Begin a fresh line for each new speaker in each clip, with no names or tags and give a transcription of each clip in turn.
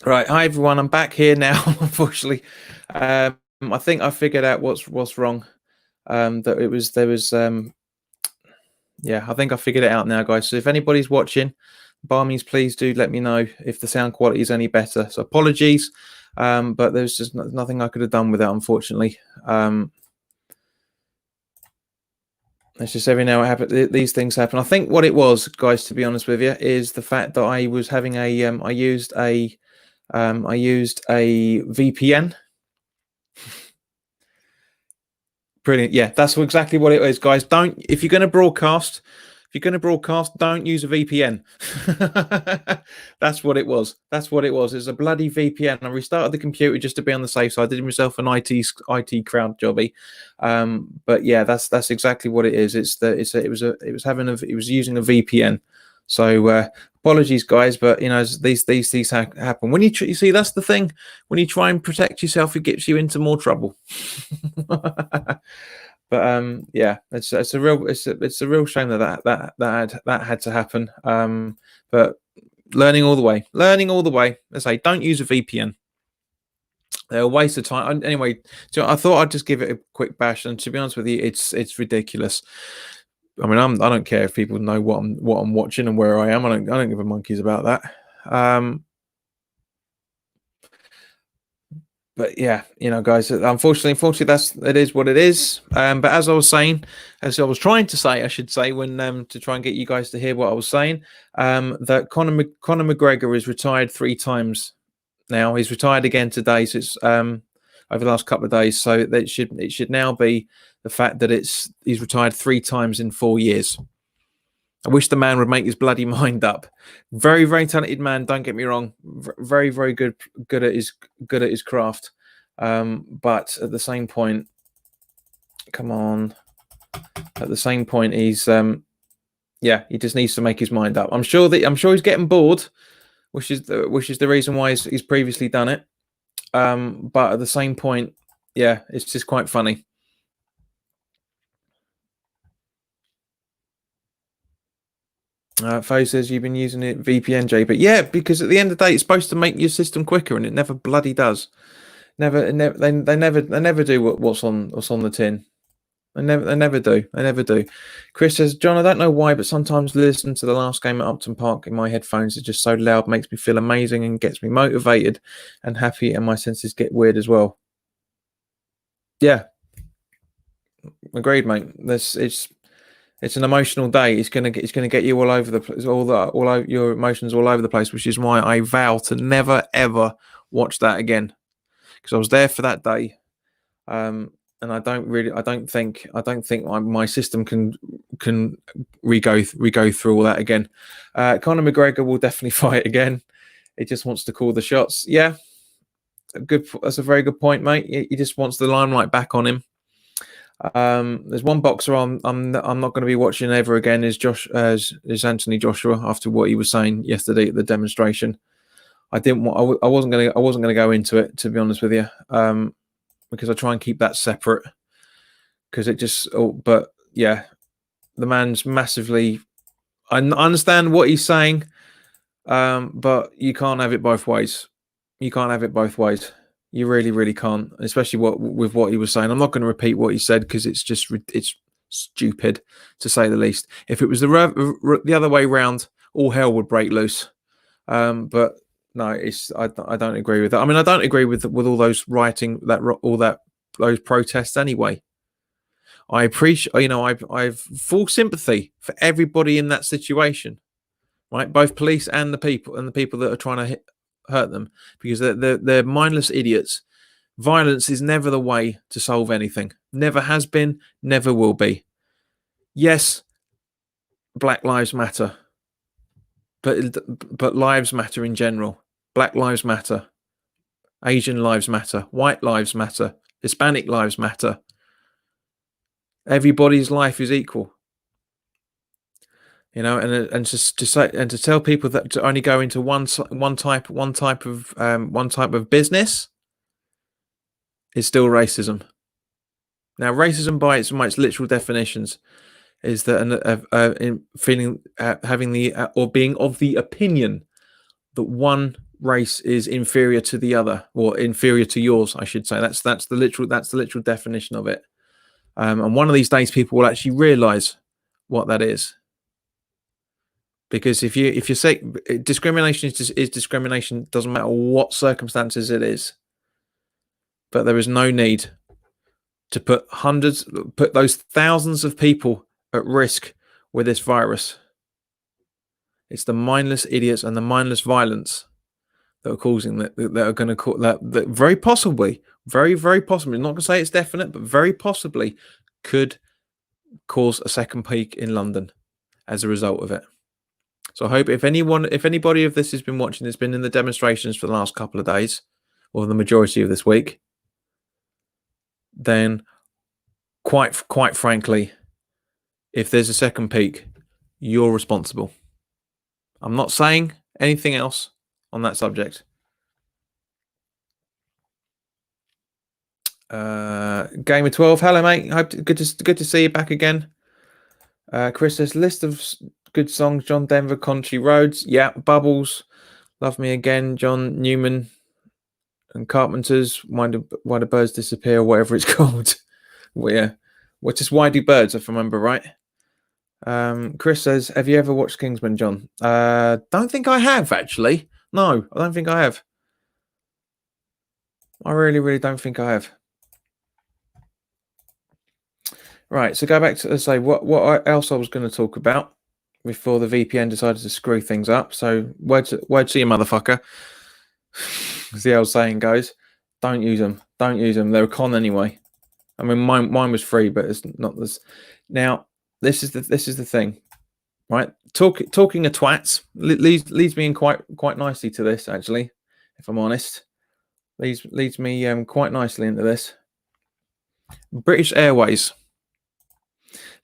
Right, hi everyone. I'm back here now. Unfortunately, I think I figured out what's wrong. That it was there was yeah. I think I figured it out now, guys. So if anybody's watching, by all means, please do let me know if the sound quality is any better. So apologies, but there's just nothing I could have done with that, unfortunately. It's just every now and happen. These things happen. I think what it was, guys, to be honest with you, is the fact that I was having a I used a VPN. Brilliant. Yeah, that's exactly what it is, guys. If you're going to broadcast, don't use a VPN. That's what it was. That's what it was. It's a bloody VPN. I restarted the computer just to be on the safe side. I did myself an IT crowd jobby. But yeah, that's exactly what it is. It was using a VPN. So apologies, guys, but these things happen. When you see, that's the thing. When you try and protect yourself, it gets you into more trouble. But yeah, it's a real shame that had to happen. But learning all the way. I say, don't use a VPN. They're a waste of time. Anyway, so I thought I'd just give it a quick bash, and to be honest with you, it's ridiculous. I mean, I don't care if people know what I'm watching and where I am. I don't give a monkeys about that. But yeah, guys, unfortunately, it is what it is. But as I was trying to say, I should say, when to try and get you guys to hear what I was saying, that Conor McGregor is retired 3 times now. He's retired again today, so it's over the last couple of days. So it should now be the fact that he's retired 3 times in 4 years. I wish the man would make his bloody mind up. Very, very talented man. Don't get me wrong. Very, very good at his craft. But at the same point, come on. At the same point, he's he just needs to make his mind up. I'm sure he's getting bored, which is the reason why he's previously done it. But at the same point, yeah, it's just quite funny. Faye says you've been using it VPN, J, but yeah, because at the end of the day, it's supposed to make your system quicker, and it never bloody does. They never do what's on the tin. They never do. Chris says, John, I don't know why, but sometimes listening to the last game at Upton Park in my headphones is just so loud, makes me feel amazing and gets me motivated and happy, and my senses get weird as well. Yeah, agreed, mate. It's an emotional day. It's gonna get you all over the place, all over your emotions all over the place, which is why I vow to never ever watch that again, because I was there for that day, and I don't think my system can re-go through all that again. Conor McGregor will definitely fight again. He just wants to call the shots. Yeah, that's a very good point, mate. He just wants the limelight back on him. There's one boxer I'm not going to be watching ever again is Anthony Joshua, after what he was saying yesterday at the demonstration. I wasn't going to go into it, to be honest with you, because I try and keep that separate, because it just but yeah, the man's massively, I understand what he's saying, but you can't have it both ways. You really, really can't, especially with what he was saying. I'm not going to repeat what he said, because it's stupid, to say the least. If it was the other way round, all hell would break loose. But no, I don't agree with that. I mean, I don't agree with all those rioting, those protests anyway. I appreciate, I've full sympathy for everybody in that situation, right? Both police and the people that are trying to hurt them, because they're mindless idiots. Violence is never the way to solve anything. Never has been, never will be. Yes, Black Lives Matter, but lives matter in general. Black lives matter. Asian lives matter. White lives matter. Hispanic lives matter. Everybody's life is equal. And to tell people that to only go into one type of business is still racism. Now, racism by its literal definitions is that in feeling, having the or being of the opinion that one race is inferior to the other, or inferior to yours, I should say. That's the literal definition of it. And one of these days, people will actually realise what that is. Because if you say discrimination is discrimination, doesn't matter what circumstances it is. But there is no need to put those thousands of people at risk with this virus. It's the mindless idiots and the mindless violence that are causing that are going to cause that very possibly, very possibly, I'm not going to say it's definite, but very possibly could cause a second peak in London as a result of it. So I hope if anybody of this has been watching, has been in the demonstrations for the last couple of days, or the majority of this week, then quite frankly, if there's a second peak, you're responsible. I'm not saying anything else on that subject. Game of 12. Hello, mate. Good to see you back again. Chris says list of good songs. John Denver, Country Roads. Yeah, Bubbles. Love Me Again. John Newman and Carpenters. Why do birds disappear? Whatever it's called. Well, yeah. What's just Why Do Birds? If I remember right. Chris says, have you ever watched Kingsman, John? Don't think I have, actually. No, I don't think I have. I really don't think I have. Right, so go back to say what else I was going to talk about before the VPN decided to screw things up. So word to you, motherfucker. As the old saying goes, don't use them. Don't use them. They're a con anyway. I mean, mine was free, but it's not this. Now, this is the thing, right? Talking of twats leads me in quite nicely to this, actually, if I'm honest. Leads me quite nicely into this. British Airways.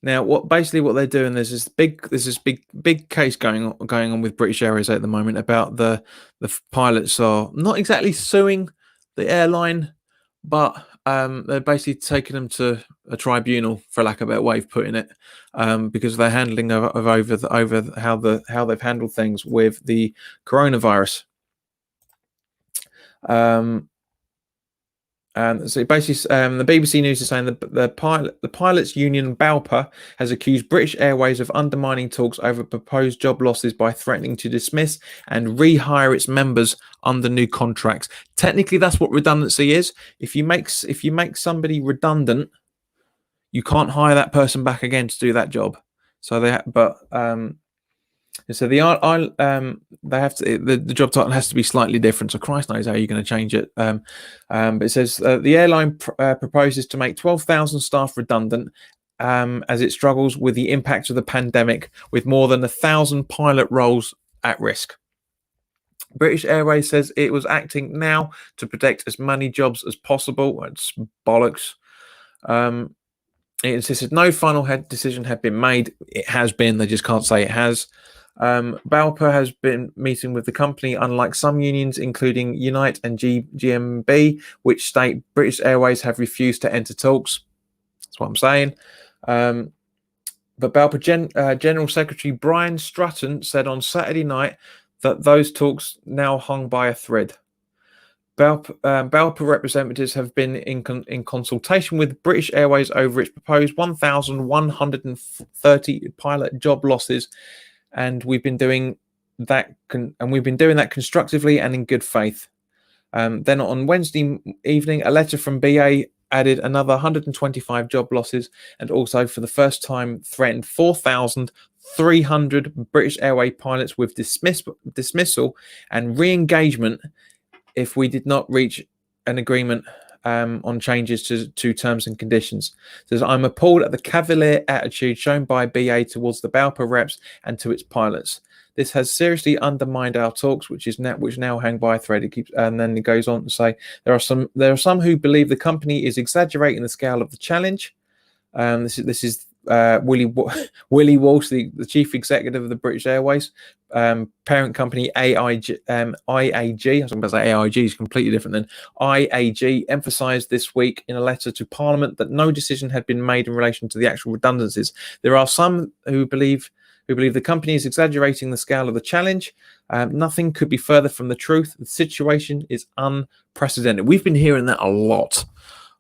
Now, what they're doing, there's this big case going on with British Airways at the moment about the pilots are not exactly suing the airline, but they're basically taking them to a tribunal, for lack of a better way of putting it, because they're handling over how they've handled things with the coronavirus. And so basically, the BBC News is saying that the pilots' union BALPA has accused British Airways of undermining talks over proposed job losses by threatening to dismiss and rehire its members under new contracts. Technically, that's what redundancy is. If you make somebody redundant, you can't hire that person back again to do that job. So they have to. The job title has to be slightly different. So Christ knows how you're going to change it. But it says the airline proposes to make 12,000 staff redundant as it struggles with the impact of the pandemic, with more than 1,000 pilot roles at risk. British Airways says it was acting now to protect as many jobs as possible. It's bollocks. It insisted no final decision had been made. It has been. They just can't say it has. BALPA has been meeting with the company, unlike some unions, including Unite and GMB, which state British Airways have refused to enter talks. That's what I'm saying. But BALPA General Secretary Brian Strutton said on Saturday night that those talks now hung by a thread. BALPA representatives have been in consultation with British Airways over its proposed 1,130 pilot job losses, and we've been doing that constructively and in good faith. Then on Wednesday evening, a letter from BA added another 125 job losses, and also for the first time threatened 4,300 British Airways pilots with dismissal and re-engagement if we did not reach an agreement on changes to terms and conditions. It says, I'm appalled at the cavalier attitude shown by BA towards the BALPA reps and to its pilots. This has seriously undermined our talks, which now hang by a thread. It keeps, and then it goes on to say there are some who believe the company is exaggerating the scale of the challenge. This is Willie Walsh, the chief executive of the British Airways parent company IAG. I was going to say AIG is completely different than IAG. Emphasised this week in a letter to Parliament that no decision had been made in relation to the actual redundancies. There are some who believe We believe the company is exaggerating the scale of the challenge. Nothing could be further from the truth. The situation is unprecedented. We've been hearing that a lot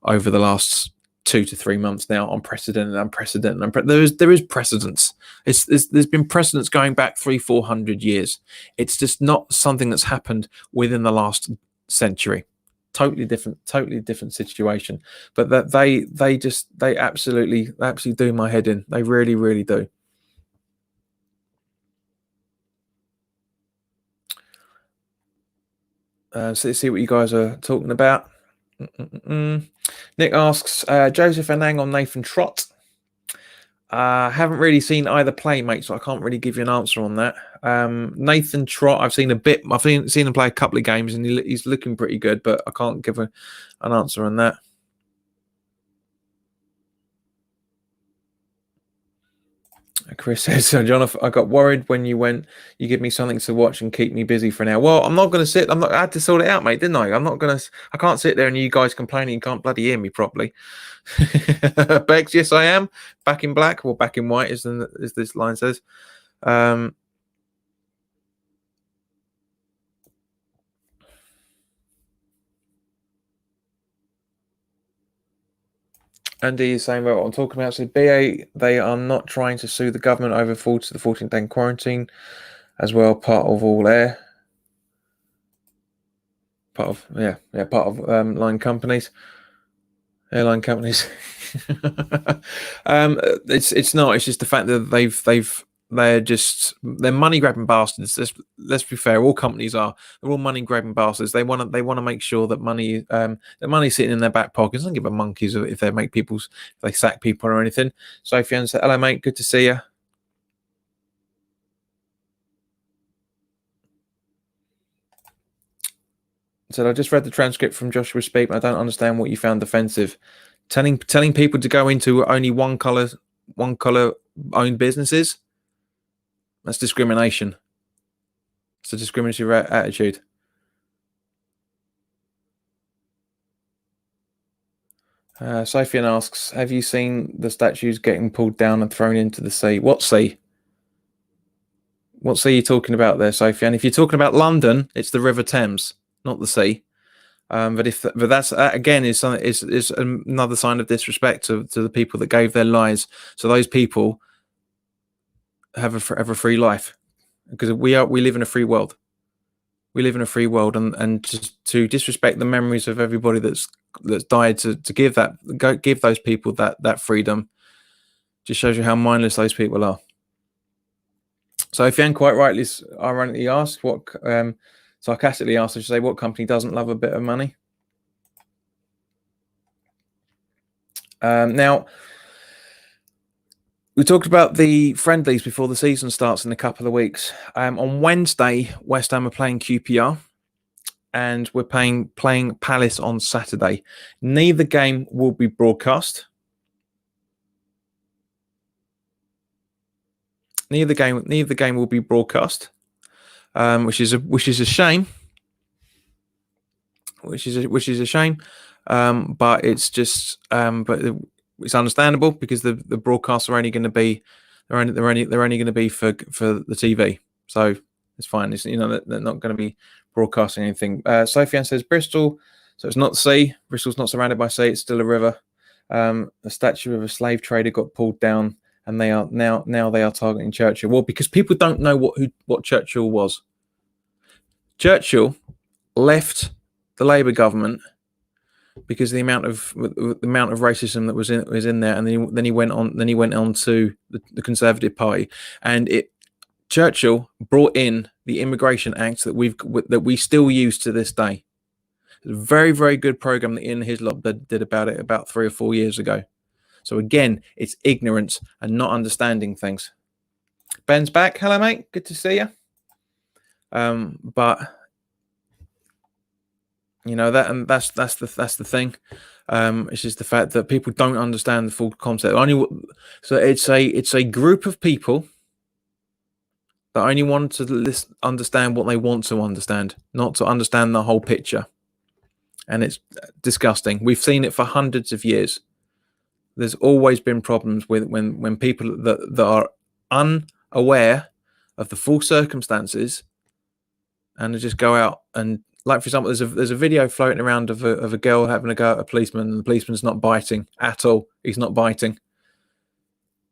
over the last 2 to 3 months now. Unprecedented. There is precedence. There's been precedence going back 300-400 years. It's just not something that's happened within the last century. Totally different situation. But that they absolutely do my head in. They really do. So let's see what you guys are talking about. Nick asks, Joseph Anang on Nathan Trott. Haven't really seen either play, mate, so I can't really give you an answer on that. Nathan Trott, I've seen a bit. I've seen him play a couple of games, and he's looking pretty good, but I can't give an answer on that. Chris says, so Jonathan, I got worried when you went, you give me something to watch and keep me busy for an hour. Well, I'm not going to sit. I had to sort it out, mate, didn't I? I can't sit there and you guys complaining you can't bloody hear me properly. Bex, yes, I am. Back in black or back in white, as this line says. Andy is saying about what I'm talking about. So BA, they are not trying to sue the government over the 14-day quarantine as well. Part of all air. Part of airline companies. It's not. It's just the fact that they're money grabbing bastards. Let's be fair. All companies are. They're all money grabbing bastards. They want to make sure that the money's sitting in their back pockets. Don't give a monkeys if they sack people or anything. Sophie said, "Hello, mate. Good to see you." Said, I just read the transcript from Joshua Speak. I don't understand what you found offensive. Telling people to go into only one color owned businesses. That's discrimination. It's a discriminatory attitude. Sophian asks, have you seen the statues getting pulled down and thrown into the sea? What sea? What sea are you talking about there, Sophian? If you're talking about London, it's the River Thames, not the sea. But that's again is another sign of disrespect to the people that gave their lives. So those people have a free life, because we live in a free world. We live in a free world, and just to disrespect the memories of everybody that's died to give those people that freedom just shows you how mindless those people are. So if Ian quite rightly ironically asked sarcastically asked, I should say, what company doesn't love a bit of money? Now, we talked about the friendlies before the season starts in a couple of weeks. On Wednesday, West Ham are playing QPR, and we're playing Palace on Saturday. Neither game will be broadcast. Neither game will be broadcast, which is a shame. Which is a shame, but it's just but it's understandable, because the broadcasts are only going to be they're only going to be for the TV, so it's fine. It's, they're not going to be broadcasting anything. Sophie says Bristol, so it's not sea. Bristol's not surrounded by sea; it's still a river. A statue of a slave trader got pulled down, and they are now they are targeting Churchill. Well, because people don't know what Churchill was. Churchill left the Labour government because the amount of racism that was in there, and then he went on to the Conservative Party, and Churchill brought in the Immigration Act that we still use to this day. It's a very, very good program that Ian Hislop did about 3 or 4 years ago. So again, it's ignorance and not understanding things. Ben's back. Hello, mate. Good to see you. But that's the thing. It's just the fact that people don't understand the full concept. So it's a group of people that only want to understand what they want to understand, not to understand the whole picture. And it's disgusting. We've seen it for hundreds of years. There's always been problems with when people that are aware of the full circumstances and just go out and, like, for example, there's a video floating around of a girl having a go at a policeman, and the policeman's not biting at all. He's not biting.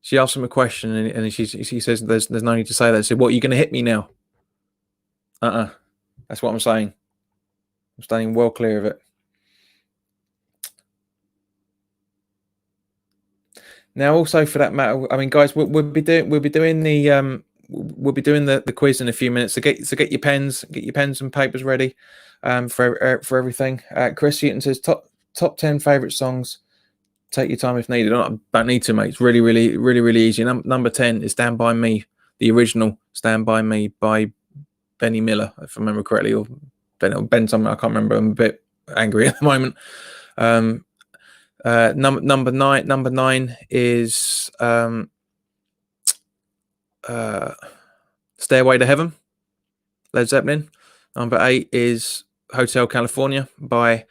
She asks him a question, and she says, "There's no need to say that." I said, "What, are you going to hit me now?" That's what I'm saying. I'm staying well clear of it. Now, also for that matter, I mean, guys, we'll be doing the quiz in a few minutes. So get your pens and papers ready, for everything. Chris Hutton says top 10 favorite songs. Take your time if needed. I don't need to, mate. It's really easy. Number 10 is "Stand By Me," the original "Stand By Me" by Benny Miller, if I remember correctly, or Ben something. I can't remember. I'm a bit angry at the moment. Number nine is "Stairway to Heaven," Led Zeppelin. Number 8 is "Hotel California" by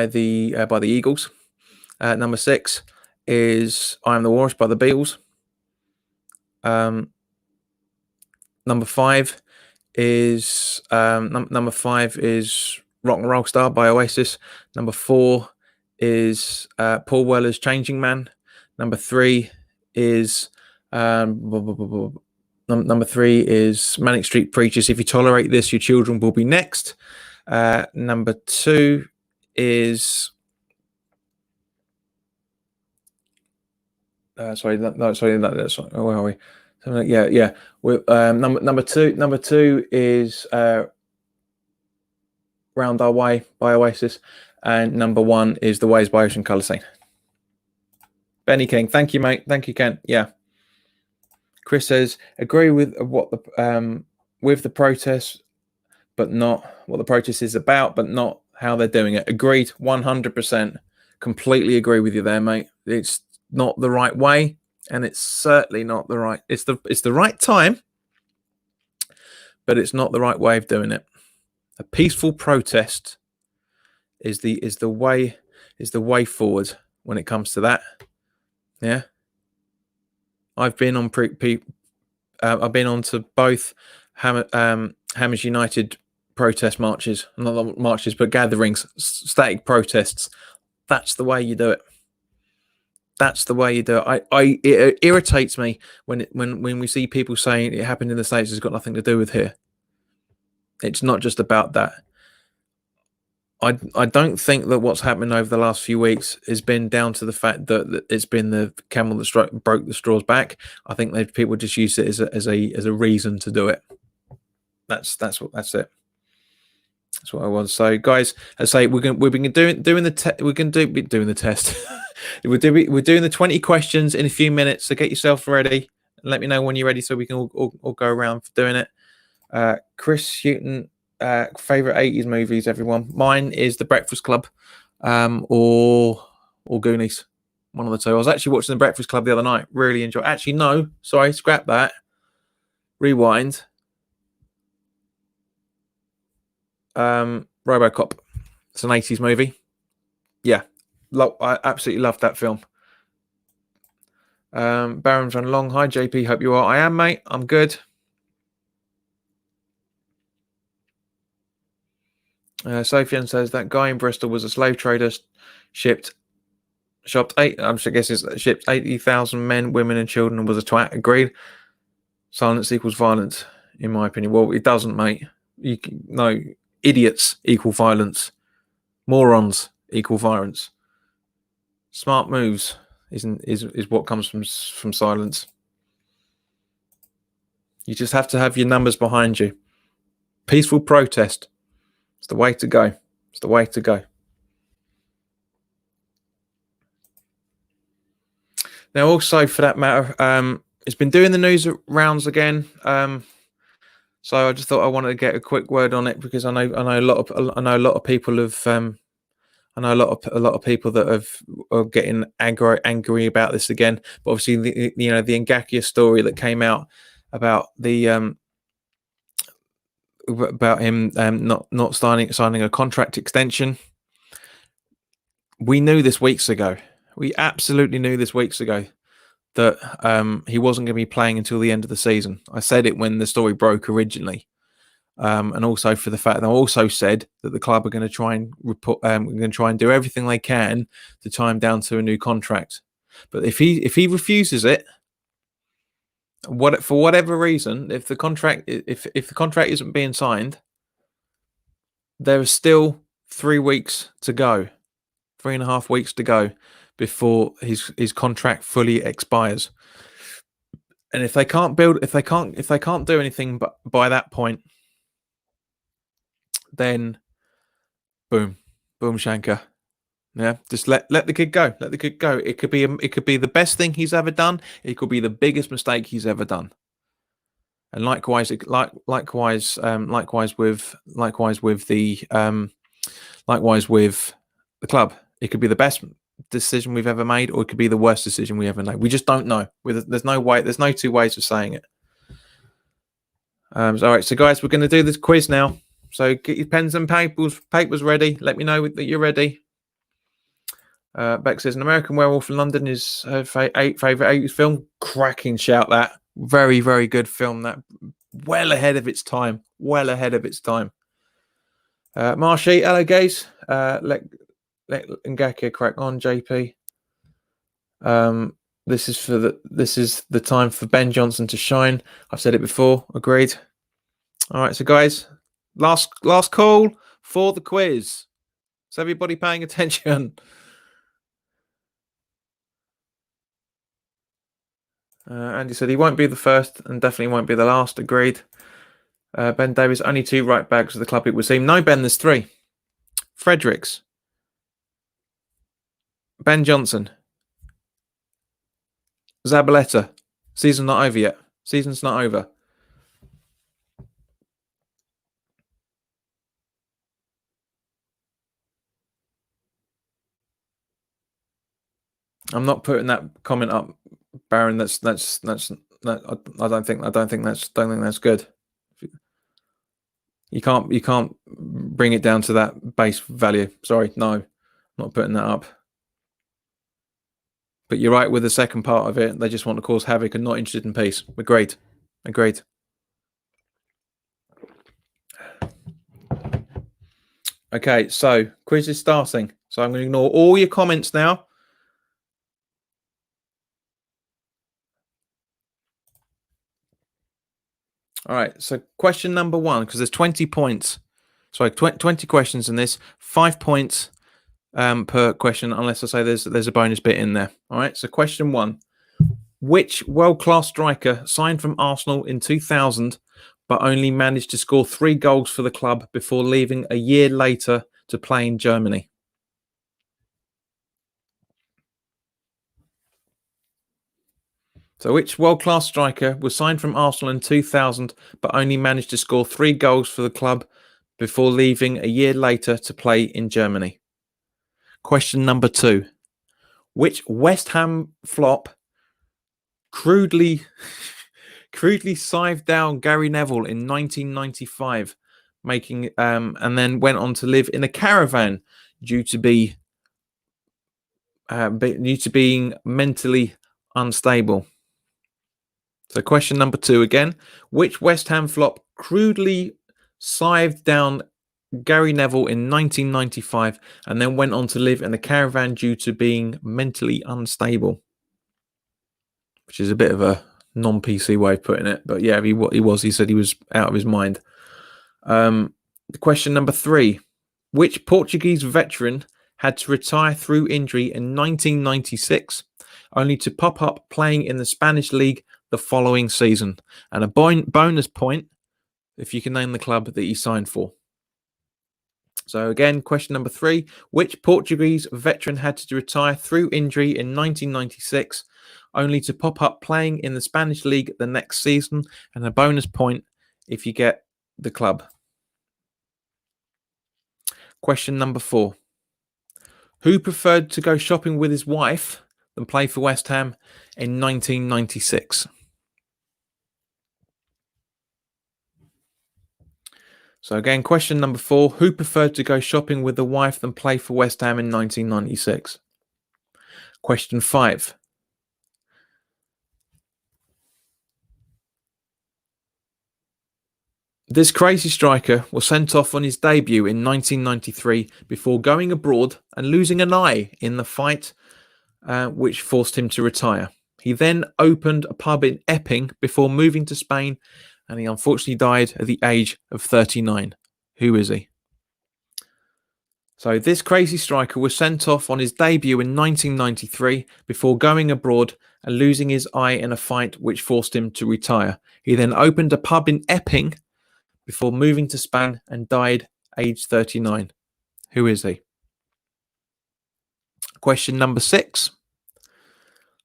the Eagles. Number 6 is "I Am the Walrus" by the Beatles. Number 5 is "Rock and Roll Star" by Oasis. Number 4 is Paul Weller's "Changing Man." Number 3 is "Manic Street Preachers." "If You Tolerate This, Your Children Will Be Next." Number 2 is that's where are we? Yeah. Number two is "Round Our Way" by Oasis, and number 1 is "The Ways" by Ocean Colour Scene. Benny King, thank you, mate. Thank you, Ken. Yeah. Chris says, agree with the protests, but not what the protest is about, but not how they're doing it. Agreed, 100%. Completely agree with you there, mate. It's not the right way, and it's certainly not the right. It's the right time, but it's not the right way of doing it. A peaceful protest is the way forward when it comes to that. Yeah, I've been on I've been on to both Hammers United protest marches, not marches, but gatherings, static protests. That's the way you do it. That's the way you do it. It irritates me when we see people saying it happened in the States, it's got nothing to do with here. It's not just about that. I don't think that what's happened over the last few weeks has been down to the fact that it's been the camel that broke the straw's back. I think that people just use it as a reason to do it. That's it. That's what I was. So, guys, I say we're doing the test. We're doing the 20 questions in a few minutes. So get yourself ready. Let me know when you're ready, so we can all go around for doing it. Chris Hutton, favorite 80s movies, everyone. Mine is The Breakfast Club, or Goonies. One of the two. I was actually watching The Breakfast Club the other night. Really enjoyed. Actually, no, sorry, scrap that. Rewind. RoboCop. It's an 80s movie. Yeah, I absolutely loved that film. Baron Van Long, hi JP, hope you are. I am, mate. I'm good. Sophian says that guy in Bristol was a slave trader, shipped 80,000 men, women, and children, and was a twat. Agreed. Silence equals violence, in my opinion. Well, it doesn't, mate. No, idiots equal violence. Morons equal violence. Smart moves is what comes from silence. You just have to have your numbers behind you. Peaceful protest. It's the way to go. It's the way to go. Now, also for that matter, it's been doing the news rounds again. So I just thought I wanted to get a quick word on it, because I know a lot of people have. I know a lot of people that are getting angry about this again. But obviously, the Ngakia story that came out about about him not signing a contract extension. We knew this weeks ago. We absolutely knew this weeks ago that he wasn't going to be playing until the end of the season. I said it when the story broke originally, and also for the fact that I also said that the club are going to try and do everything they can to tie him down to a new contract. But if he refuses it, for whatever reason, if the contract isn't being signed, there is still 3 weeks to go, 3.5 weeks to go before his contract fully expires. And if they can't do anything but by that point, then boom shanker. Yeah, just let the kid go. Let the kid go. It could be the best thing he's ever done. It could be the biggest mistake he's ever done. And likewise with the club. It could be the best decision we've ever made, or it could be the worst decision we ever made. We just don't know. There's no two ways of saying it. All right, so guys, we're going to do this quiz now. So get your pens and papers ready. Let me know that you're ready. Beck says, An American Werewolf in London is her favorite 80s film. Cracking shout that. Very, very good film. That well ahead of its time. Marshy, hello guys. Let Ngaka crack on, JP. This is the time for Ben Johnson to shine. I've said it before. Agreed. All right, so guys, last call for the quiz. Is everybody paying attention? Andy said he won't be the first and definitely won't be the last. Agreed. Ben Davis, only 2 right backs of the club, it would seem. No, Ben, there's 3. Fredericks. Ben Johnson. Zabaleta. Season's not over yet. Season's not over. I'm not putting that comment up, Baron. That's I don't think that's good. You can't bring it down to that base value. Sorry, no, I'm not putting that up. But you're right with the second part of it. They just want to cause havoc and not interested in peace. Agreed. Okay, so quiz is starting. So I'm going to ignore all your comments now. All right, so question number 1, because there's 20 points. Sorry, 20 questions in this, 5 points per question, unless I say there's a bonus bit in there. All right, so question 1. Which world-class striker signed from Arsenal in 2000, but only managed to score 3 goals for the club before leaving a year later to play in Germany? So which world-class striker was signed from Arsenal in 2000, but only managed to score 3 goals for the club before leaving a year later to play in Germany? Question number 2. Which West Ham flop crudely scythed down Gary Neville in 1995, making and then went on to live in a caravan due to being mentally unstable? So question number 2 again. Which West Ham flop crudely scythed down Gary Neville in 1995 and then went on to live in a caravan due to being mentally unstable? Which is a bit of a non-PC way of putting it. But yeah, he said he was out of his mind. Question number 3. Which Portuguese veteran had to retire through injury in 1996, only to pop up playing in the Spanish league the following season? And a bonus point if you can name the club that he signed for. So again, question number 3. Which Portuguese veteran had to retire through injury in 1996, only to pop up playing in the Spanish league the next season? And a bonus point if you get the club. Question number 4. Who preferred to go shopping with his wife than play for West Ham in 1996? So again, question number 4. Who preferred to go shopping with the wife than play for West Ham in 1996? Question 5. This crazy striker was sent off on his debut in 1993 before going abroad and losing an eye in the fight, which forced him to retire. He then opened a pub in Epping before moving to Spain, and he unfortunately died at the age of 39. Who is he? So this crazy striker was sent off on his debut in 1993 before going abroad and losing his eye in a fight which forced him to retire. He then opened a pub in Epping before moving to Spain and died aged 39. Who is he? Question number 6.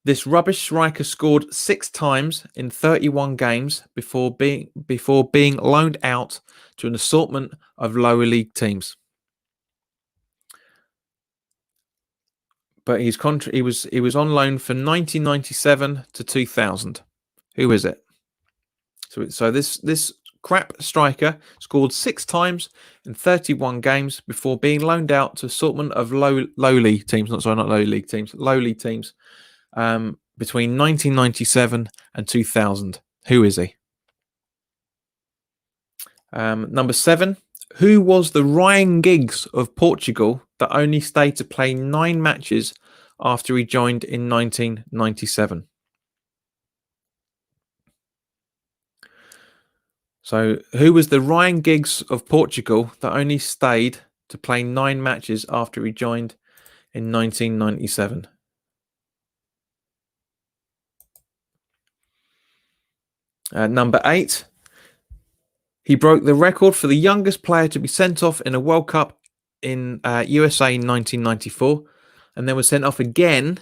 This rubbish striker scored 6 times in 31 games before being loaned out to an assortment of lower league teams. But he was on loan from 1997 to 2000. Who is it? So this crap striker scored 6 times in 31 games before being loaned out to assortment of lowly teams. Not lowly league teams, lowly teams. Between 1997 and 2000. Who is he? Number 7. Who was the Ryan Giggs of Portugal that only stayed to play 9 matches after he joined in 1997? So, who was the Ryan Giggs of Portugal that only stayed to play 9 matches after he joined in 1997? Number 8. He broke the record for the youngest player to be sent off in a World Cup in USA in 1994, and then was sent off again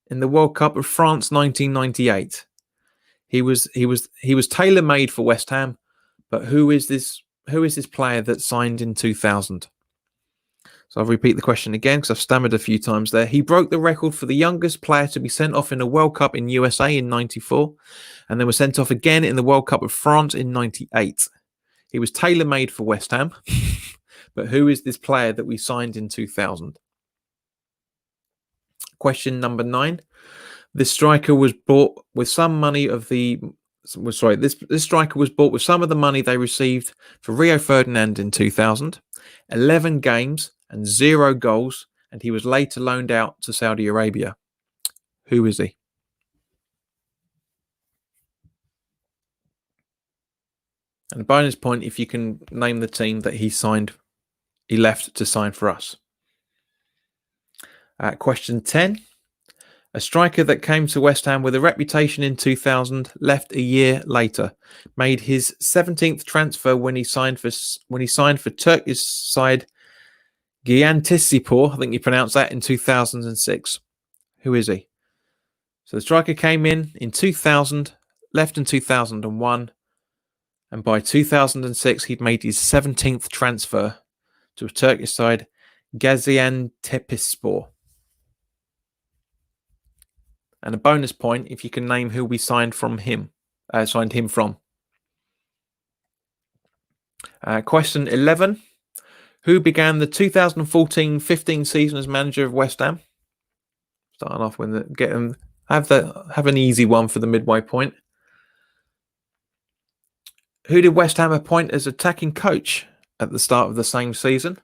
in the World Cup of France 1998. He was tailor-made for West Ham, but who is this player that signed in 2000? So I'll repeat the question again because I've stammered a few times there. He broke the record for the youngest player to be sent off in a World Cup in USA in 94, and then was sent off again in the World Cup of France in 98. He was tailor-made for West Ham, but who is this player that we signed in 2000? Question number 9. This striker was bought with some money of the... This striker was bought with some of the money they received for Rio Ferdinand in 2000, 11 games and 0 goals, and he was later loaned out to Saudi Arabia. Who is he? And a bonus point if you can name the team that he left to sign for us. Question 10. A striker that came to West Ham with a reputation in 2000 left a year later. Made his 17th transfer when he signed for Turkish side Giantespor, I think you pronounce that, in 2006. Who is he? So the striker came in 2000, left in 2001, and by 2006 he'd made his 17th transfer to a Turkish side Gaziantepspor. And a bonus point if you can name who we signed him from. Question 11. Who began the 2014-15 season as manager of West Ham? Starting off with have an easy one for the midway point. Who did West Ham appoint as attacking coach at the start of the same season?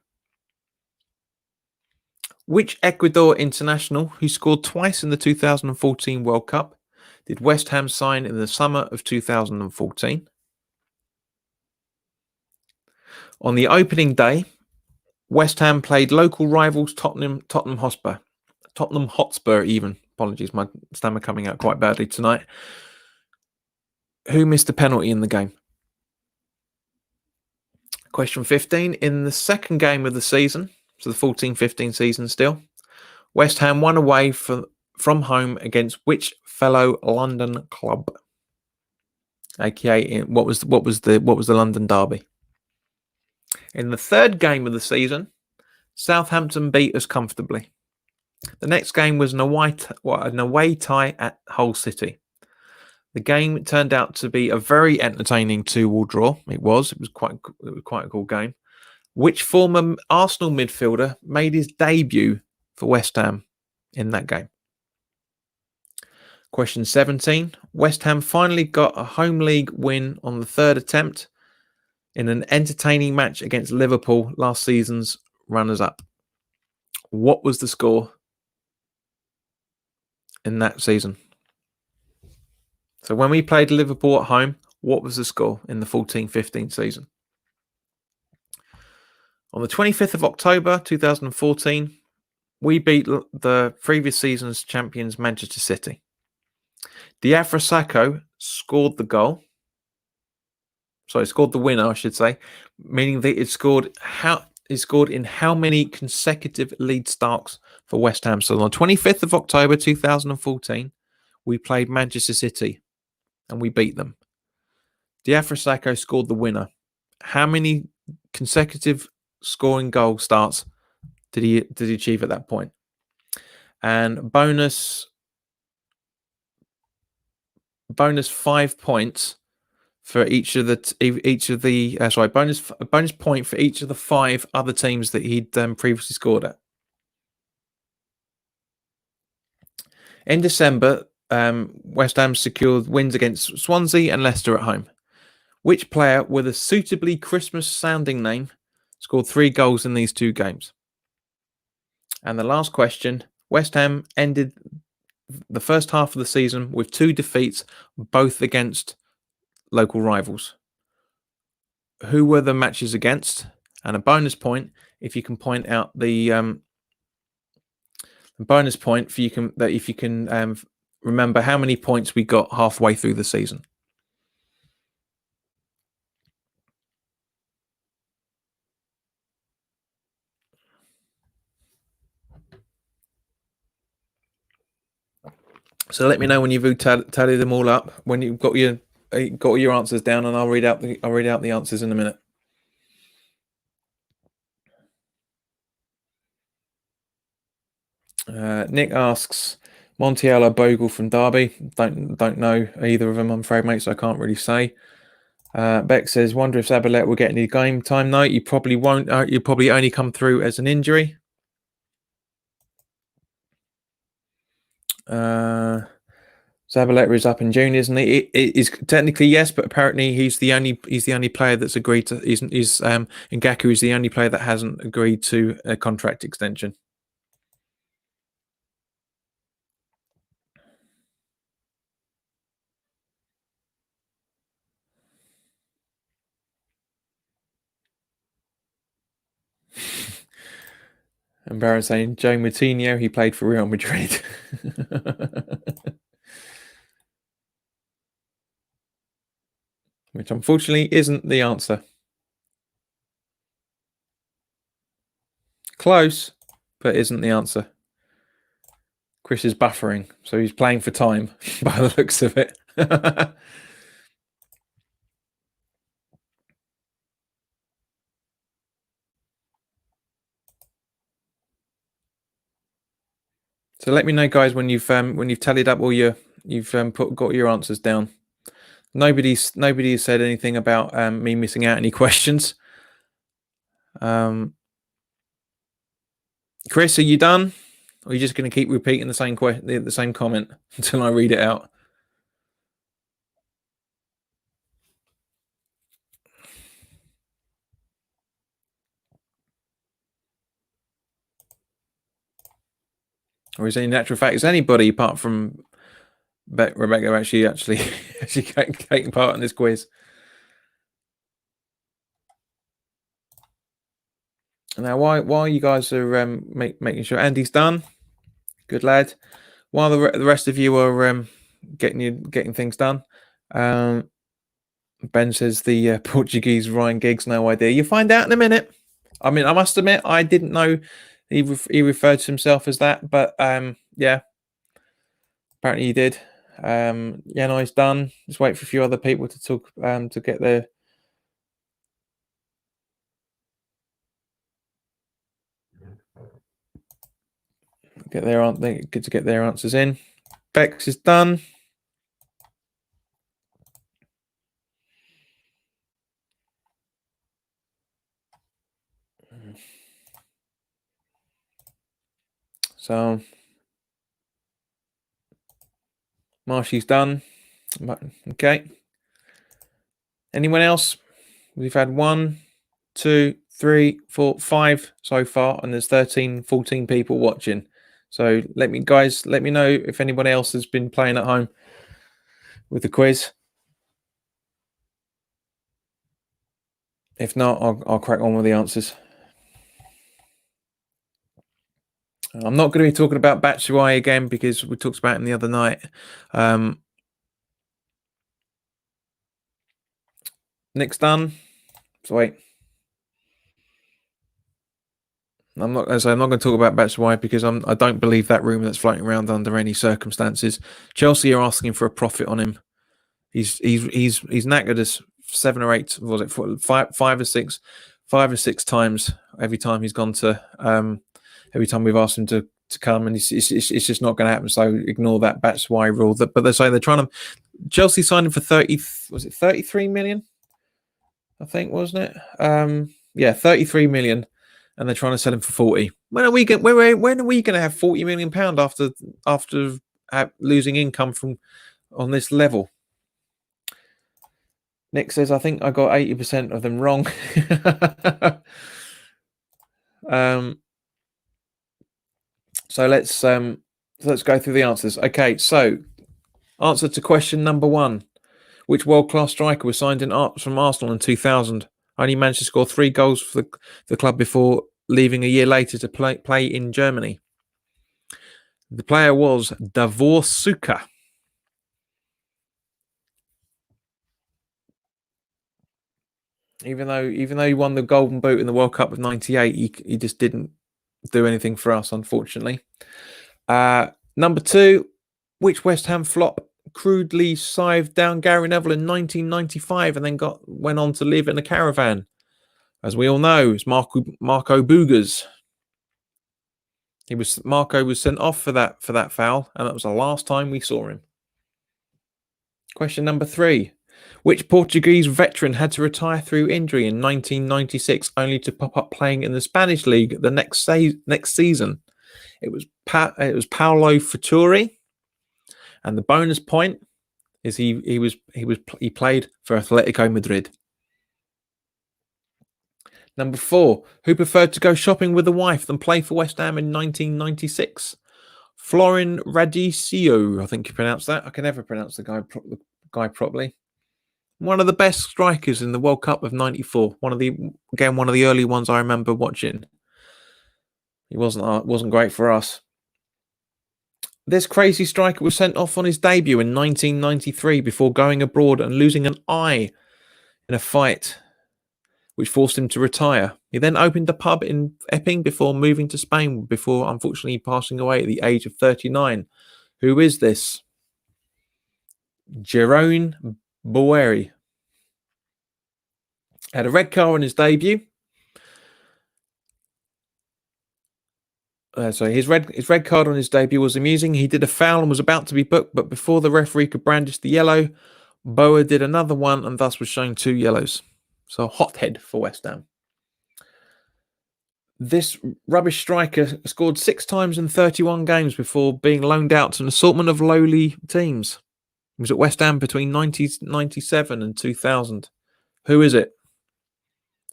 Which Ecuador international who scored twice in the 2014 World Cup did West Ham sign in the summer of 2014? On the opening day, West Ham played local rivals Tottenham Hotspur. Apologies, my stammer coming out quite badly tonight. Who missed a penalty in the game? Question 15. In the second game of the season, so the 14-15 season still, West Ham won away from home against which fellow London club? AKA, what was the London derby? In the third game of the season, Southampton beat us comfortably. The next game was an away tie at Hull City. The game turned out to be a very entertaining 2-2 draw. It was quite a cool game. Which former Arsenal midfielder made his debut for West Ham in that game? Question 17. West Ham finally got a home league win on the third attempt in an entertaining match against Liverpool, last season's runners-up. What was the score in that season? So when we played Liverpool at home, what was the score in the 14-15 season? On the 25th of October 2014, we beat the previous season's champions Manchester City. Diafra Sakho scored the goal. Sorry, scored the winner, I should say, meaning that it scored in how many consecutive lead starts for West Ham. So on the 25th of October 2014, we played Manchester City and we beat them. Diafra Sakho scored the winner. How many consecutive scoring goal starts did he achieve at that point? And bonus 5 points for each of the bonus point for each of the 5 other teams that he'd previously scored at. In December, West Ham secured wins against Swansea and Leicester at home. Which player with a suitably Christmas-sounding name scored 3 goals in these 2 games? And the last question, West Ham ended the first half of the season with 2 defeats, both against local rivals. Who were the matches against? And a bonus point if you can point out the bonus point for if you can remember how many points we got halfway through the season. So let me know when you've tallied them all up, when you've got your answers down, and I'll read out the answers in a minute. Nick asks, Montiel or Bogle from Derby? Don't know either of them, I'm afraid, mate, so I can't really say. Beck says, wonder if Zabaleta will get any game time. No, you probably won't. You probably only come through as an injury. Zabaleta is up in June, isn't he? It is technically yes, but apparently he's the only player that's agreed to. Ngaku is the only player that hasn't agreed to a contract extension. And Baron saying Joe Moutinho, he played for Real Madrid. Which unfortunately isn't the answer. Close, but isn't the answer. Chris is buffering, so he's playing for time by the looks of it. So let me know, guys, when you've tallied up all got your answers down. Nobody has said anything about me missing out any questions. Chris, are you done? Or are you just going to keep repeating the same comment until I read it out? Or is it in actual fact, is anybody apart from Rebecca actually taking part in this quiz? Now, while you guys are making sure Andy's done, good lad. While the rest of you are getting things done, Ben says the Portuguese Ryan Giggs, no idea. You'll find out in a minute. I mean, I must admit, I didn't know he referred to himself as that, but yeah, apparently he did. Yeah, no, he's done. Just wait for a few other people to talk to get their answers in. Bex is done. So Marshy's done. Okay. Anyone else? We've had 1, 2, 3, 4, 5 so far, and there's 13, 14 people watching. So let me know if anyone else has been playing at home with the quiz. If not, I'll crack on with the answers. I'm not going to be talking about WhU again because we talked about him the other night. Nick's done. So wait. I'm not going to talk about WhU because I don't believe that rumour that's floating around under any circumstances. Chelsea are asking for a profit on him. He's knackered us 7 or 8. Was it 5 or 6 times every time he's gone to every time we've asked him to come, and it's just not going to happen. So ignore that WhU rule. But they're saying they're trying to. Chelsea signed him for 33 million? I think, wasn't it? Yeah, 33 million, and they're trying to sell him for 40. When are we going to have 40 million pound after losing income from on this level? Nick says, I think I got 80% of them wrong. So let's go through the answers. Okay, so answer to question number 1. Which world-class striker was signed from Arsenal in 2000? Only managed to score 3 goals for the club before leaving a year later to play in Germany. The player was Davor Suker. Even though he won the Golden Boot in the World Cup of '98, he just didn't do anything for us, unfortunately. Number 2, which West Ham flop crudely scythed down Gary Neville in 1995 and then went on to live in a caravan? As we all know, it's Marco Boogers. Marco was sent off for that foul, and that was the last time we saw him. Question number 3. Which Portuguese veteran had to retire through injury in 1996 only to pop up playing in the Spanish league the next season? It was Paulo Futuri, and the bonus point is he played for Atletico Madrid. Number 4, who preferred to go shopping with a wife than play for West Ham in 1996? Florin Radicio, I think you pronounce that. I can never pronounce the guy properly. One of the best strikers in the World Cup of '94. One of the early ones I remember watching. He wasn't great for us. This crazy striker was sent off on his debut in 1993 before going abroad and losing an eye in a fight, which forced him to retire. He then opened a pub in Epping before moving to Spain, before unfortunately passing away at the age of 39. Who is this? Jerome Boeri. Had a red card on his debut. His red card on his debut was amusing. He did a foul and was about to be booked, but before the referee could brandish the yellow, Boa did another one and thus was shown 2 yellows. So hothead for West Ham. This rubbish striker scored 6 times in 31 games before being loaned out to an assortment of lowly teams. He was at West Ham between 1997 and 2000. Who is it?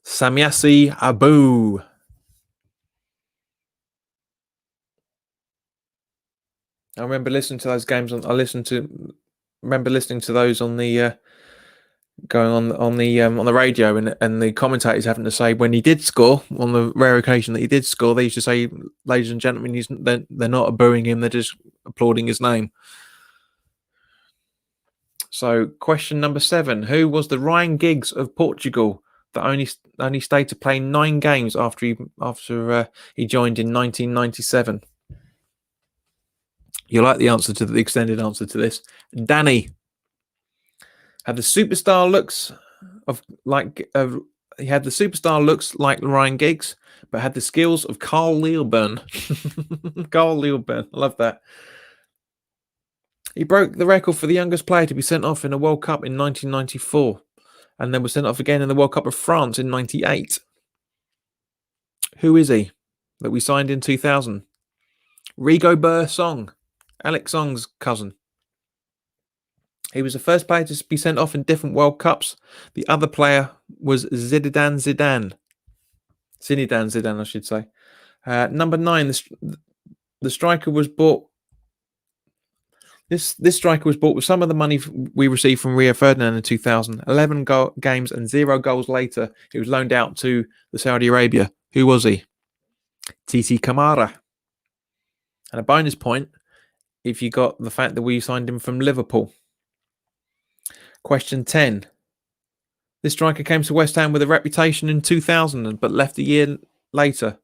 Samiasi Abu. I remember listening to those games. Remember listening to those on the going on the radio, and the commentators having to say when he did score, on the rare occasion that he did score, they used to say, "Ladies and gentlemen, they're not booing him; they're just applauding his name." So, question number 7: who was the Ryan Giggs of Portugal that only stayed to play 9 games after he joined in 1997? You like the extended answer to this? Danny had the superstar looks like Ryan Giggs, but had the skills of Carl Leoburn. Carl Leoburn, I love that. He broke the record for the youngest player to be sent off in a World Cup in 1994, and then was sent off again in the World Cup of France in '98. Who is he that we signed in 2000? Rigobert Song, Alex Song's cousin. He was the first player to be sent off in different World Cups. The other player was Zinedine Zidane, I should say. Number 9, the striker was bought. This striker was bought with some of the money we received from Rio Ferdinand in 2000. 11 games and 0 goals later, he was loaned out to the Saudi Arabia. Who was he? Titi Camara. And a bonus point if you got the fact that we signed him from Liverpool. Question 10. This striker came to West Ham with a reputation in 2000, but left a year later.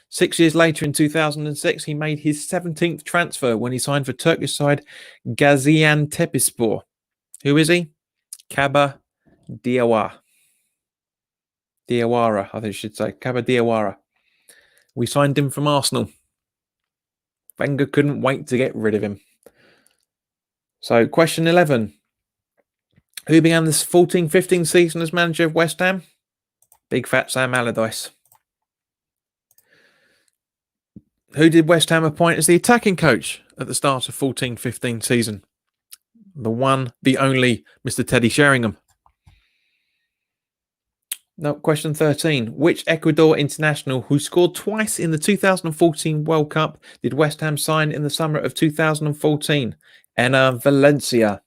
6 years later, in 2006, he made his 17th transfer when he signed for Turkish side Gaziantepspor. Who is he? Kaba Diawara. I think I should say. Kaba Diawara. We signed him from Arsenal. Wenger couldn't wait to get rid of him. So, question 11. Who began this 14-15 season as manager of West Ham? Big fat Sam Allardyce. Who did West Ham appoint as the attacking coach at the start of 14-15 season? The one, the only, Mr. Teddy Sheringham. Now, question 13. Which Ecuador international who scored twice in the 2014 World Cup did West Ham sign in the summer of 2014? Enner Valencia.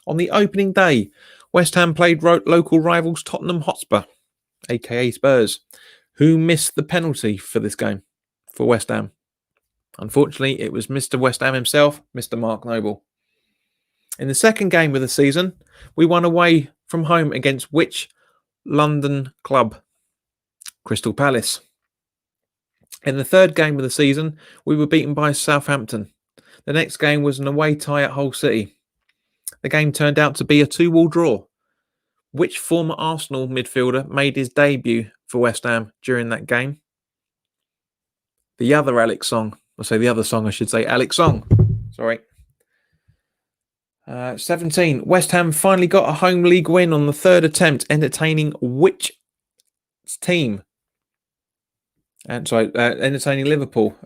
On the opening day, West Ham played local rivals Tottenham Hotspur, aka Spurs, who missed the penalty for this game for West Ham. Unfortunately, it was Mr. West Ham himself, Mr. Mark Noble. In the second game of the season, we won away from home against which London club? Crystal Palace. In the third game of the season, we were beaten by Southampton. The next game was an away tie at Hull City. The game turned out to be a 2-2 draw. Which former Arsenal midfielder made his debut for West Ham during that game? The other Alex Song. Alex Song. Sorry. 17. West Ham finally got a home league win on the third attempt, entertaining which team? Entertaining Liverpool.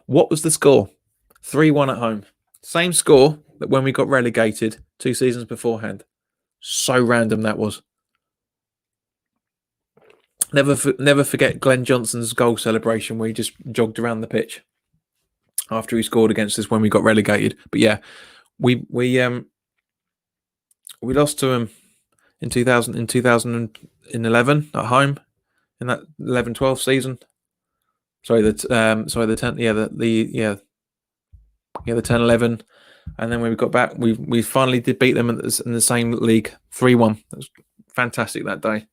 What was the score? 3-1 at home. Same score that when we got relegated 2 seasons beforehand. So random that was. Never forget Glenn Johnson's goal celebration where he just jogged around the pitch after he scored against us when we got relegated. But yeah, we lost to him in 2011 at home in that 11-12 season. The 10-11. And then when we got back, we finally did beat them in the same league, 3-1. That was fantastic that day.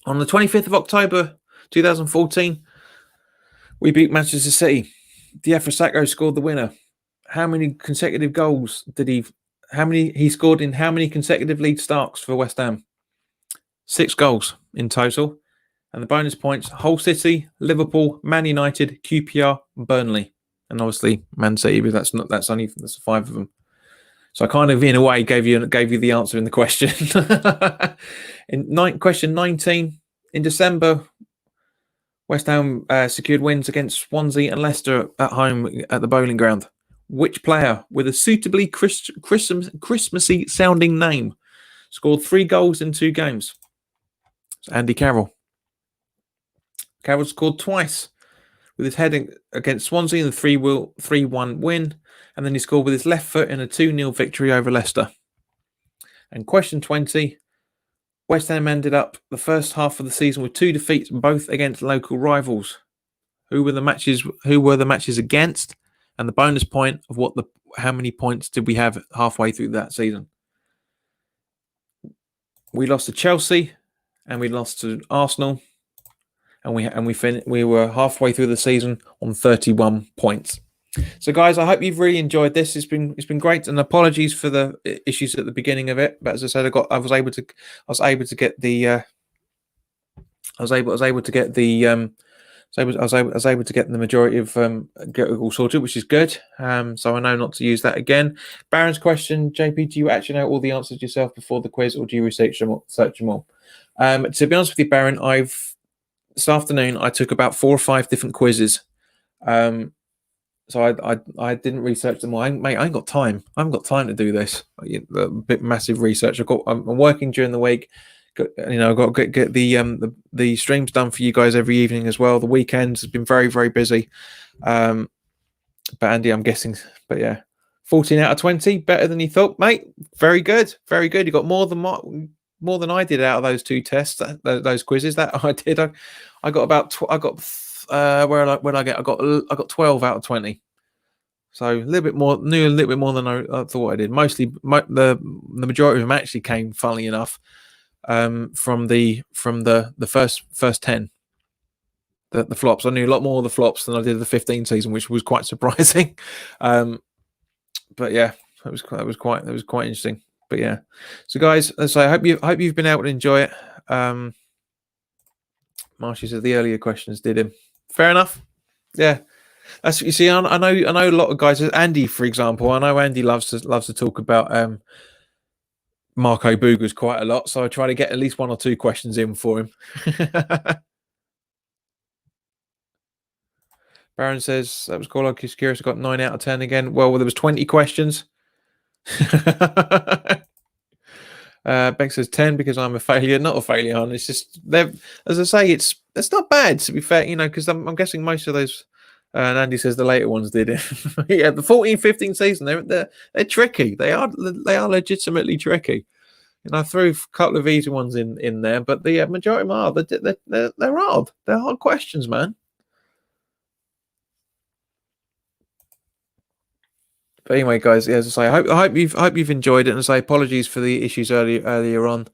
On the 25th of October, 2014, we beat Manchester City. Diafra Sakho scored the winner. How many consecutive goals did he scored in how many consecutive league starts for West Ham? 6 goals in total. And the bonus points, Hull City, Liverpool, Man United, QPR, Burnley. And obviously Man City, but that's 5 of them. So I kind of, in a way, gave you the answer in the question. Question 19. In December, West Ham secured wins against Swansea and Leicester at home at the Bowling Ground. Which player with a suitably Christmassy sounding name scored 3 goals in 2 games? It's Andy Carroll. Carroll scored twice with his head against Swansea in the 3-1 win, and then he scored with his left foot in a 2-0 victory over Leicester. And question 20, West Ham ended up the first half of the season with 2 defeats, both against local rivals. Who were the matches against? And the bonus point of how many points did we have halfway through that season? We lost to Chelsea, and we lost to Arsenal. And we were halfway through the season on 31 points. So, guys, I hope you've really enjoyed this. It's been great, and apologies for the issues at the beginning of it. But as I said, I was able to get the majority of get it all sorted, which is good. So I know not to use that again. Baron's question, JP, do you actually know all the answers yourself before the quiz, or do you research them all? To be honest with you, Baron, this afternoon I took about 4 or 5 different quizzes. I didn't research them all. Mate, I ain't got time. I haven't got time to do this. A bit massive research. I'm working during the week. I've got to get the streams done for you guys every evening as well. The weekends has been very, very busy. But Andy, I'm guessing. But yeah, 14 out of 20, better than you thought, mate. Very good, very good. You got more than I did out of those two tests, those quizzes that I did. I got about where I get? I got 12 out of 20. So a little bit more, knew a little bit more than I thought I did. Mostly, the majority of them actually came, funnily enough, from the first 10. The flops. I knew a lot more of the flops than I did the 15 season, which was quite surprising. But yeah, that was quite interesting. But yeah, so guys, as I say, I hope you've been able to enjoy it. Marshy said the earlier questions did him. Fair enough. Yeah, that's what you see. I know a lot of guys. Andy, for example, I know Andy loves to talk about Marco Boogers quite a lot. So I try to get at least one or two questions in for him. Baron says that was cool. I'm curious. I got 9 out of 10 again. Well, there was 20 questions. Beck says 10 because I'm a failure, not a failure. And it's just, as I say, it's not bad, to be fair, because I'm guessing most of those, and Andy says the later ones did it. Yeah, the 14-15 season, they're tricky. They are legitimately tricky. I threw a couple of easy ones in there, but the majority of them they're hard. They're hard questions, man. But anyway, guys, as I say, I hope you've enjoyed it, and I say apologies for the issues earlier on.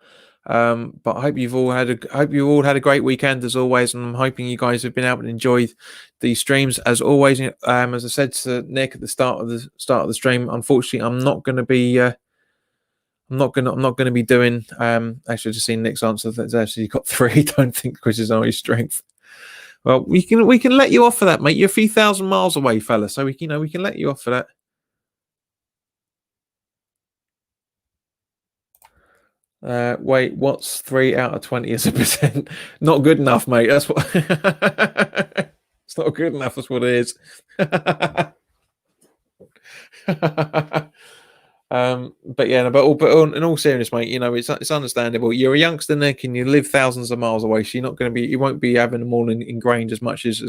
But I hope you've all had a great weekend as always, and I'm hoping you guys have been able to enjoy the streams as always. As I said to Nick at the start of the stream, unfortunately, I'm not going to be. I'm not going to be doing. Actually, just seen Nick's answer. That's actually got 3. Don't think Chris is on his strength. Well, we can let you off for that, mate. You're a few thousand miles away, fella. So we can let you off for that. Wait, what's 3 out of 20 as a percent? Not good enough, mate. That's what. It's not good enough. That's what it is. But yeah, but in all seriousness, mate, it's understandable. You're a youngster, Nick, and you live thousands of miles away, so you won't be having them all ingrained as much as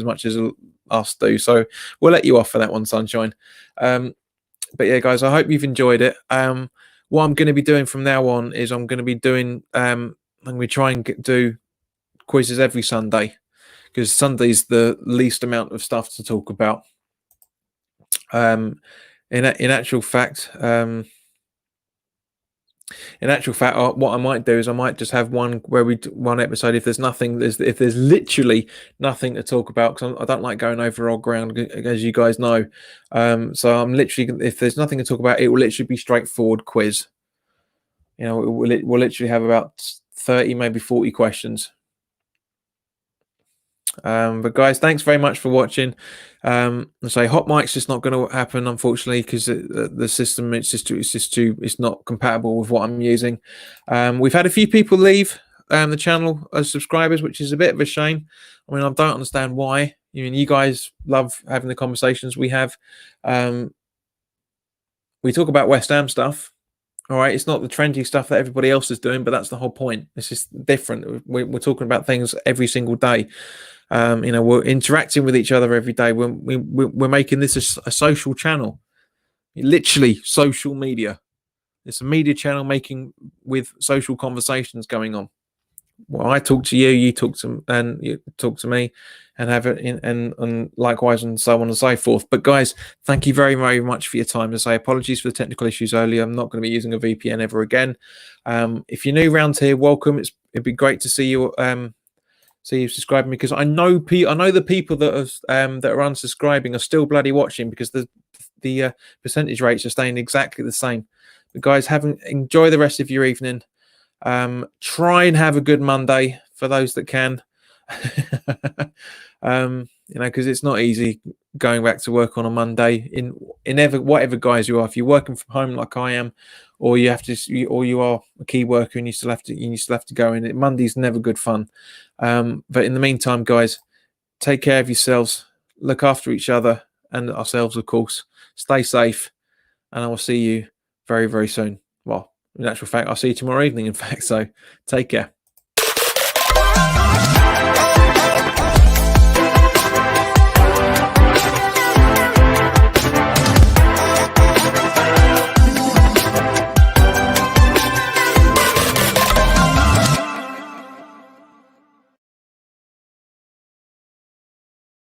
us do. So we'll let you off for that one, sunshine. But yeah, guys, I hope you've enjoyed it. What I'm going to be doing from now on is I'm going to be doing. I'm going to try and do quizzes every Sunday, because Sunday's the least amount of stuff to talk about. In actual fact, what I might do is I might just have one episode if there's literally nothing to talk about, because I don't like going over old ground, as you guys know. So I'm literally, if there's nothing to talk about, it will literally be straightforward quiz. We'll literally have about 30, maybe 40 questions. But guys, thanks very much for watching. I say hot mic's just not going to happen, unfortunately, because the system it's not compatible with what I'm using. We've had a few people leave the channel as subscribers, which is a bit of a shame. I mean, I don't understand why. You guys love having the conversations we have. We talk about West Ham stuff. All right, it's not the trendy stuff that everybody else is doing, but that's the whole point. It's just different. We're talking about things every single day. We're interacting with each other every day. We're making this a social channel, literally social media. It's a media channel with social conversations going on. Well, I talk to you, you talk to me, and have it and likewise, and so on and so forth. But guys, thank you very, very much for your time. To say apologies for the technical issues earlier. I'm not going to be using a VPN ever again. If you're new around here, welcome. It'd be great to see you. See you subscribing, because I know the people that are unsubscribing are still bloody watching, because the percentage rates are staying exactly the same. But guys, enjoy the rest of your evening. Try and have a good Monday for those that can. Because it's not easy going back to work on a Monday in whatever guise you are. If you're working from home like I am, or you are a key worker and you still have to go in. Monday's never good fun. But in the meantime, guys, take care of yourselves, look after each other, and ourselves, of course. Stay safe, and I will see you very, very soon. Well, in actual fact, I'll see you tomorrow evening, in fact. So take care.